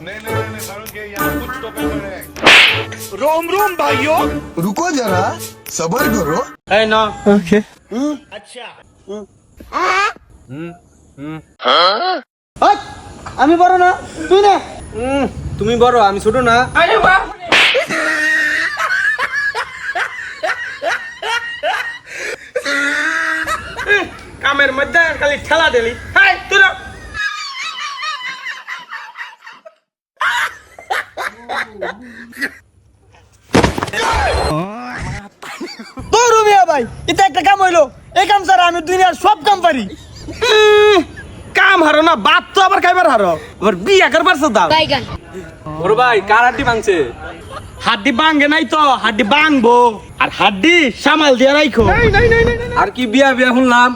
नहीं करो के यहाँ कुछ तो गड़बड़ है। रोम रोम भाइयों, रुको जरा सबर करो। है ना? ওকে আমি বড় না তুই না তুমি বড় আমি ছোট না। কামের মধ্যে খালি ঠেলা ঢেলি। হাই তোরা তোর মিয়া ভাই এটা একটা কাম হইলো এই কাম ছাড়া আমি দুনিয়ার সব কাম পারি কাম হারো না, বাপ তো আবার খাইবার হারো, আবার বিয়া করবার দাও। বাইগান বড় ভাই কার হাড্ডি ভাঙছে? হাড্ডি ভাঙ্গে নাই তো, হাড্ডি ভাঙবো, আর হাড্ডি সামাল দিয়ে রাখো। আর কি বিয়া বিয়া শুনলাম,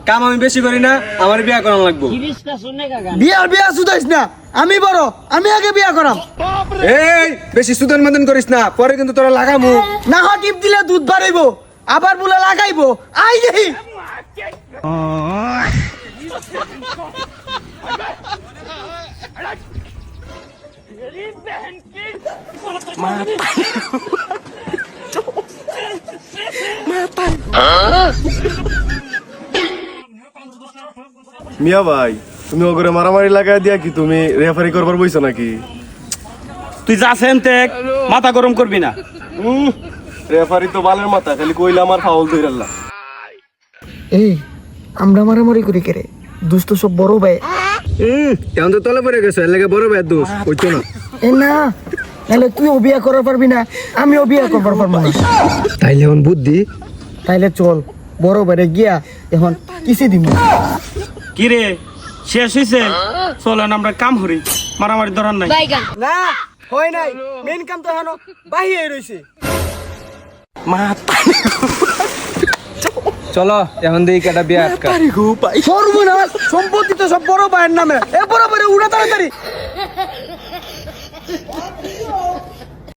কাম আমি বেশি করি না, আমার বিয়া করানো লাগবো। বিয়া সুদাইস না আমি বড় আমি আগে বিয়া করাম এই বেশি সুদন মদন করিস না, পরে কিন্তু তোরা লাগামু। না হয় টিপ দিলে দুধ বাড়াইবো আবার বলে লাগাইবো আই দেখি মিয়া ভাই তুমি ওগরে মারামারি লাগাই দিয়া কি তুমি রেফারি করবার বইছো নাকি? তুই যাচ্ছেন তেক, মাথা গরম করবি না। রেফারি তো বালের মাথা, খালি কইলা আমার ফাউল ধইরাল্লা। এই আমরা মারামারি করি কেরে দুষ্ট সব বড় ভাই এখন তো তলে পড়ে গেছে, এর লাগে বড় ভাইয়ের দোষ হইতো না। এ না তাহলে তুইও বিয়া করার পারবি না আমিও বিয়া করবার পারবো না তাইলে এখন বুদ্ধি, তাইলে চল বড় বাইরে গিয়া এখন কিসে দিব কি রে শেষ হয়েছে, চলেন আমরা কাম করি, মারামারি ধরার নাই। বাইগান না হয় নাই মেন কাম তো এখনো বাহিয়ে রইছে চলো এখন দেখি কেটা বিয়া আটকা। সর্বনাশ সম্পত্তি তো সব বড় ভাইয়ের নামে এ বড় বাইরে উড়া তাড়াতাড়ি